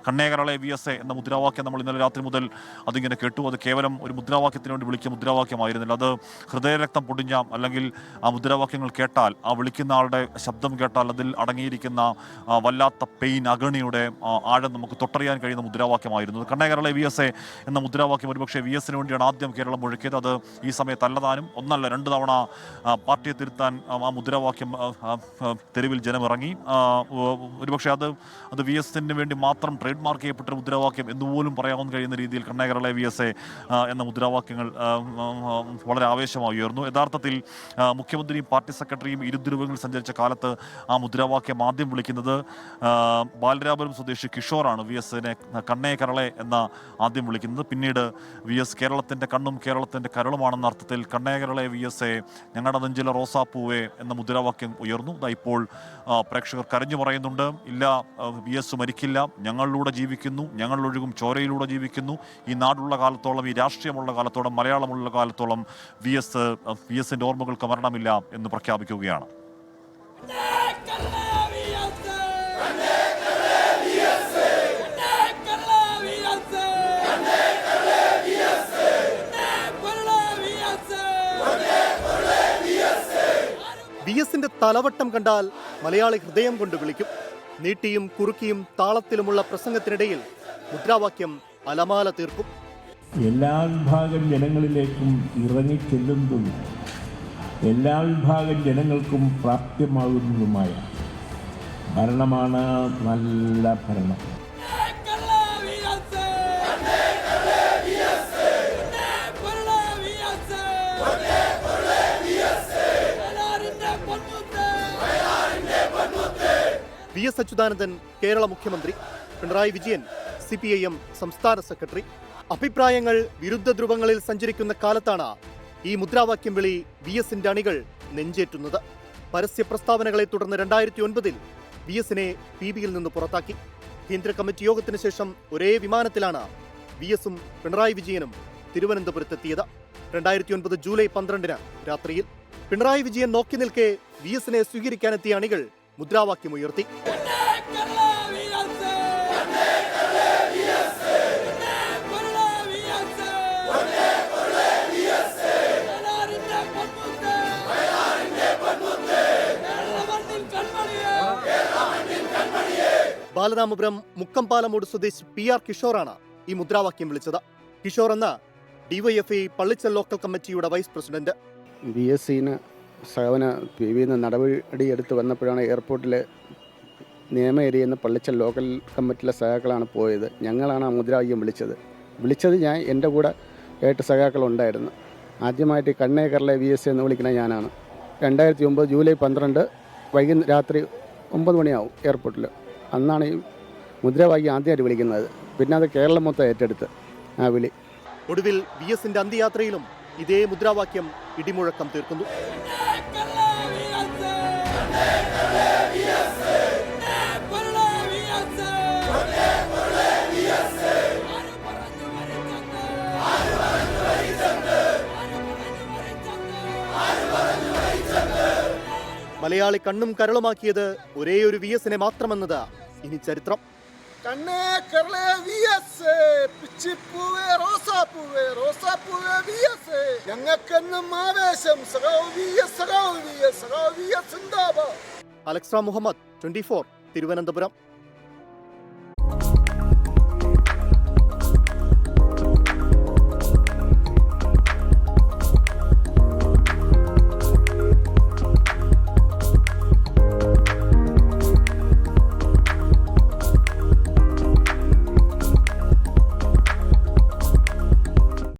കണ്ണേകരളെ VSA എന്ന മുദ്രാവാക്യം നമ്മൾ ഇന്നലെ രാത്രി മുതൽ അതിങ്ങനെ കേട്ടു. അത് കേവലം ഒരു മുദ്രാവാക്യത്തിന് വേണ്ടി വിളിക്കുന്ന മുദ്രാവാക്യമായിരുന്നില്ല. അത് ഹൃദയരക്തം പൊടിഞ്ഞ, അല്ലെങ്കിൽ ആ മുദ്രാവാക്യങ്ങൾ കേട്ടാൽ, ആ വിളിക്കുന്ന ആളുടെ ശബ്ദം കേട്ടാൽ അതിൽ അടങ്ങിയിരിക്കുന്ന വല്ലാത്ത പെയിൻ, അഗണിയുടെ ആഴം നമുക്ക് തൊട്ടറിയാൻ കഴിയുന്ന മുദ്രാവാക്യമായിരുന്നു. കണ്ണേകരളെ VSA എന്ന മുദ്രാവാക്യം ഒരുപക്ഷെ VSന് വേണ്ടിയാണ് ആദ്യം കേരളം മുഴക്കിയത്. അത് ഈ സമയത്തല്ലതാനും ഒന്നല്ല 2 തവണ പാർട്ടിയെ തിരുത്താൻ ആ മുദ്രാവാക്യം തെരുവിൽ ജനമിറങ്ങി. ഒരുപക്ഷെ അത് VSന് വേണ്ടി മാത്രം ട്രേഡ് മാർക്ക് ചെയ്യപ്പെട്ട മുദ്രാവാക്യം എന്നുപോലും പറയാൻ കഴിയുന്ന രീതിയിൽ കണ്ണേകരളെ VSA എന്ന മുദ്രാവാക്യങ്ങൾ വളരെ ആവേശമായി ഉയർന്നു. യഥാർത്ഥത്തിൽ മുഖ്യമന്ത്രിയും പാർട്ടി സെക്രട്ടറിയും ഇരുദ്രുവങ്ങളിൽ സഞ്ചരിച്ച കാലത്ത് ആ മുദ്രാവാക്യം ആദ്യം വിളിക്കുന്നത് ബാലരാപുരം സ്വദേശി കിഷോറാണ്. VSനെ കണ്ണേകരളെ എന്ന ആദ്യം വിളിക്കുന്നത്. പിന്നീട് VS കേരളത്തിൻ്റെ കണ്ണും കേരളത്തിൻ്റെ കരളുമാണെന്ന അർത്ഥത്തിൽ കണ്ണേകരളെ VSA ഞങ്ങളുടെ നെഞ്ചിലെ റോസാപ്പൂവേ എന്ന മുദ്രാവാക്യം ഉയർന്നു. ഇപ്പോൾ പ്രേക്ഷകർ കരഞ്ഞു പറയുന്നുണ്ട്, ഇല്ല, VS മരിക്കില്ല, ഞങ്ങളിലൂടെ ജീവിക്കുന്നു, ഞങ്ങളൊഴുകും ചോരയിലൂടെ ജീവിക്കുന്നു, ഈ നാടുള്ള കാലത്തോളം, ഈ രാഷ്ട്രീയമുള്ള കാലത്തോളം, മലയാളമുള്ള കാലത്തോളം VSന്റെ ഓർമ്മകൾക്ക് മരണമില്ല എന്ന് പ്രഖ്യാപിക്കുകയാണ്. VSന്റെ തലവട്ടം കണ്ടാൽ മലയാളി ഹൃദയം കൊണ്ട് വിളിക്കും. നീട്ടിയും കുറുക്കിയും താളത്തിലുമുള്ള പ്രസംഗത്തിനിടയിൽ മുദ്രാവാക്യം അലമാല തീർക്കും. എല്ലാ വിഭാഗം ജനങ്ങളിലേക്കും ഇറങ്ങിച്ചെല്ലുന്നതും എല്ലാ വിഭാഗം ജനങ്ങൾക്കും പ്രാപ്യമാകുന്നതുമായ ഭരണമാണ് നല്ല ഭരണം. VS അച്യുതാനന്ദൻ കേരള മുഖ്യമന്ത്രി, പിണറായി വിജയൻ CPIM സംസ്ഥാന സെക്രട്ടറി. അഭിപ്രായങ്ങൾ വിരുദ്ധ ധ്രുവങ്ങളിൽ സഞ്ചരിക്കുന്ന കാലത്താണ് ഈ മുദ്രാവാക്യം വിളി VSന്റെ അണികൾ നെഞ്ചേറ്റുന്നത്. പരസ്യ പ്രസ്താവനകളെ തുടർന്ന് 2009 VSനെ PBയിൽ നിന്ന് പുറത്താക്കി. കേന്ദ്ര കമ്മിറ്റി യോഗത്തിന് ശേഷം ഒരേ വിമാനത്തിലാണ് VSും പിണറായി വിജയനും തിരുവനന്തപുരത്തെത്തിയത്. 2009 ജൂലൈ 12 രാത്രിയിൽ പിണറായി വിജയൻ നോക്കി നിൽക്കെ VSനെ സ്വീകരിക്കാനെത്തിയ അണികൾ മുദ്രാവാക്യം ഉയർത്തി. ബാലരാമപുരം മുക്കംപാലമൂട് സ്വദേശി PR കിഷോറാണ് ഈ മുദ്രാവാക്യം വിളിച്ചത്. കിഷോർ എന്ന DYFI പള്ളിച്ചൽ ലോക്കൽ കമ്മിറ്റിയുടെ വൈസ് പ്രസിഡന്റ്. VSന് സേവന PBയിൽ നിന്ന് നടപടിയെടുത്ത് വന്നപ്പോഴാണ് എയർപോർട്ടിലെ നിയമ ഏരിയയിൽ നിന്ന് പള്ളിച്ചൽ ലോക്കൽ കമ്മിറ്റിയിലെ സഹാക്കളാണ് പോയത്. ഞങ്ങളാണ് ആ മുദ്രാവാക്യം വിളിച്ചത്. ഞാൻ എൻ്റെ കൂടെ 8 സഹാക്കളുണ്ടായിരുന്നു. ആദ്യമായിട്ട് കണ്ണേകരളെ VS എന്ന് വിളിക്കുന്ന ഞാനാണ്. 2009 ജൂലൈ 12 രാത്രി 9 മണിയാവും എയർപോർട്ടിൽ. അന്നാണ് ഈ മുദ്രാവാക്യം ആദ്യമായിട്ട് വിളിക്കുന്നത്. പിന്നെ അത് കേരളം മൊത്തം ഏറ്റെടുത്ത് ആ വിളി. ഒടുവിൽ VSന്റെ അന്ത്യയാത്രയിലും ഇതേ മുദ്രാവാക്യം ഇടിമുഴക്കം തീർക്കുന്നു. മലയാളി കണ്ണും കരളുമാക്കിയത് ഒരേയൊരു VSനെ മാത്രമെന്നത് ഇനി ചരിത്രം. കണ്ണേകരളെ VSA, പിച്ചിപ്പൂവേ റോസാപ്പൂവേ, റോസാപ്പൂവേ VSA, ഞങ്ങൾക്കെന്നും ആവേശം. അലക്സ മുഹമ്മദ്, 24, തിരുവനന്തപുരം.